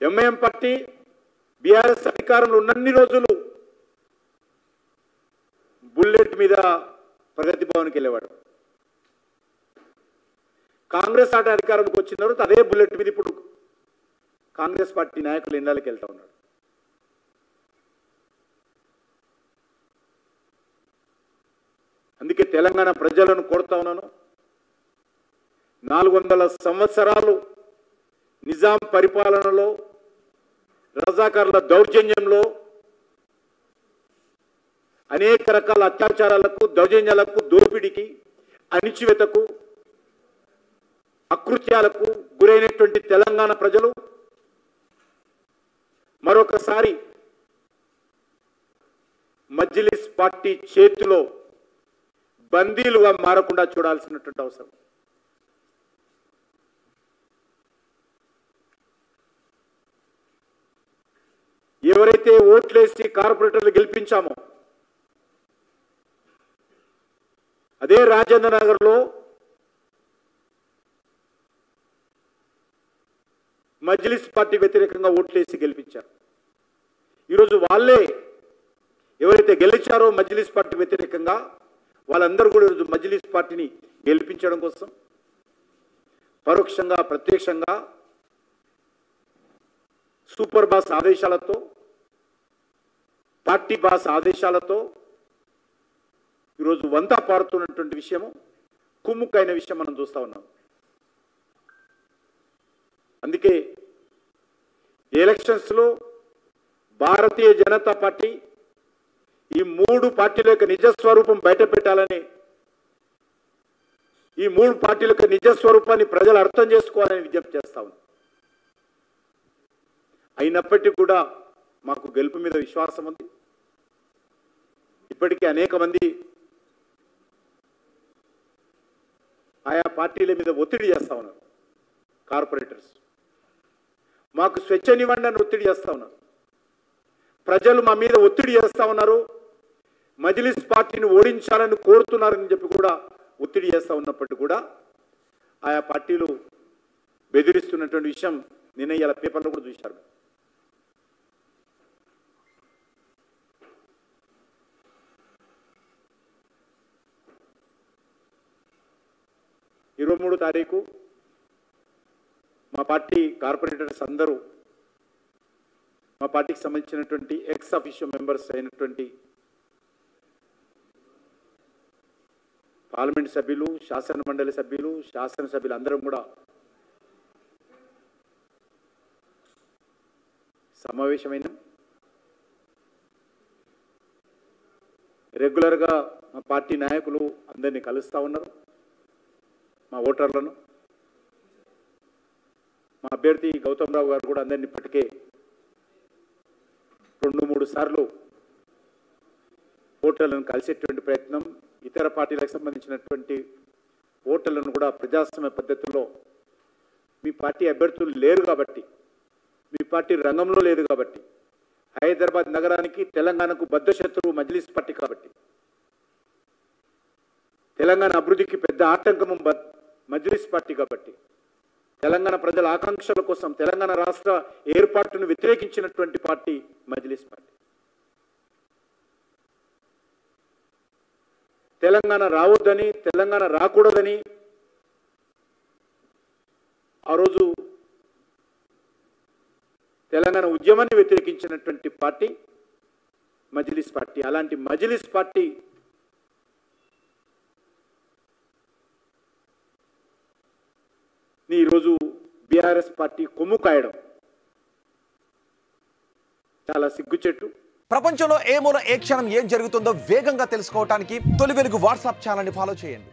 MIM party BRS అధికారంలో ఉన్నన్ని రోజులు బుల్లెట్ మీద ప్రగతి భవన్కి వెళ్ళేవాడు. కాంగ్రెస్ పార్టీ అధికారంలోకి వచ్చిన తర్వాత అదే బుల్లెట్ మీద ఇప్పుడు కాంగ్రెస్ పార్టీ నాయకులు ఇళ్ళకి వెళ్తా ఉన్నాడు. అందుకే తెలంగాణ ప్రజలను కోరుతా ఉన్నాను, 400 సంవత్సరాలు నిజాం పరిపాలనలో, రజాకారుల దౌర్జన్యంలో, అనేక రకాల అత్యాచారాలకు, దౌర్జన్యాలకు, దోపిడీకి, అణిచివేతకు, అకృత్యాలకు గురైనటువంటి తెలంగాణ ప్రజలు మరొకసారి మజ్లిస్ పార్టీ చేతిలో బందీలుగా మారకుండా చూడాల్సినటువంటి అవసరం. ఎవరైతే ఓట్లేసి కార్పొరేటర్లు గెలిపించామో అదే రాజేంద్ర నగర్లో మజ్లిస్ పార్టీ వ్యతిరేకంగా ఓట్లేసి గెలిపించారు. ఈరోజు వాళ్ళే ఎవరైతే గెలిచారో మజ్లిస్ పార్టీ వ్యతిరేకంగా వాళ్ళందరూ కూడా ఈరోజు మజ్లిస్ పార్టీని గెలిపించడం కోసం పరోక్షంగా ప్రత్యక్షంగా సూపర్ బాస్ ఆదేశాలతో, పార్టీ బాస్ ఆదేశాలతో ఈరోజు వంతా పారుతున్నటువంటి విషయము, కుమ్ముకైన విషయం మనం చూస్తూ ఉన్నాం. అందుకే ఎలక్షన్స్లో భారతీయ జనతా పార్టీ ఈ 3 పార్టీల యొక్క నిజస్వరూపం బయట పెట్టాలని, ఈ 3 పార్టీల యొక్క నిజస్వరూపాన్ని ప్రజలు అర్థం చేసుకోవాలని విజ్ఞప్తి చేస్తా ఉన్నాం. అయినప్పటికీ కూడా మాకు గెలుపు మీద విశ్వాసం ఉంది. ఇప్పటికీ అనేక మంది ఆయా పార్టీల మీద ఒత్తిడి చేస్తా ఉన్నారు. కార్పొరేటర్స్ మాకు స్వేచ్ఛనివ్వండి అని ఒత్తిడి చేస్తా ఉన్నారు. ప్రజలు మా మీద ఒత్తిడి చేస్తా ఉన్నారు, మజ్లిస్ పార్టీని ఓడించాలని కోరుతున్నారని చెప్పి కూడా ఒత్తిడి చేస్తూ ఉన్నప్పటికీ కూడా ఆయా పార్టీలు బెదిరిస్తున్నటువంటి విషయం నిన్న ఇలా పేపర్లో కూడా చూశారు. ఈ 23వ తారీఖు మా పార్టీ కార్పొరేటర్స్ అందరూ, మా పార్టీకి సంబంధించినటువంటి ఎక్స్ అఫీషియో మెంబర్స్ అయినటువంటి పార్లమెంట్ సభ్యులు, శాసన మండలి సభ్యులు, శాసనసభ్యులు అందరం కూడా సమావేశమైన రెగ్యులర్గా మా పార్టీ నాయకులు అందరినీ కలుస్తూ ఉన్నారు. మా ఓటర్లను, మా అభ్యర్థి గౌతమ్ రావు గారు కూడా అందరినీ ఇప్పటికే 2-3 సార్లు ఓటర్లను కలిసేటువంటి ప్రయత్నం, ఇతర పార్టీలకు సంబంధించినటువంటి ఓటర్లను కూడా ప్రజాస్వామ్య పద్ధతిలో, మీ పార్టీ అభ్యర్థులు లేరు కాబట్టి, మీ పార్టీ రంగంలో లేదు కాబట్టి, హైదరాబాద్ నగరానికి తెలంగాణకు బద్ధశత్రువు మజ్లిస్ పార్టీ కాబట్టి, తెలంగాణ అభివృద్ధికి పెద్ద ఆటంకము మజ్లిస్ పార్టీ కాబట్టి, తెలంగాణ ప్రజల ఆకాంక్షల కోసం తెలంగాణ రాష్ట్ర ఏర్పాటును వ్యతిరేకించినటువంటి పార్టీ మజ్లిస్ పార్టీ. తెలంగాణ రావద్దని, తెలంగాణ రాకూడదని ఆ రోజు తెలంగాణ ఉద్యమాన్ని వ్యతిరేకించినటువంటి పార్టీ మజ్లిస్ పార్టీ. అలాంటి మజ్లిస్ పార్టీ ఈరోజు బీఆర్ఎస్ పార్టీ కొమ్ము కాయడం చాలా సిగ్గుచెట్టు. ప్రపంచంలో ఏ మూల ఏ క్షణం ఏం జరుగుతుందో వేగంగా తెలుసుకోవడానికి తొలి వెలుగు వాట్సాప్ ఛానల్ని ఫాలో చేయండి.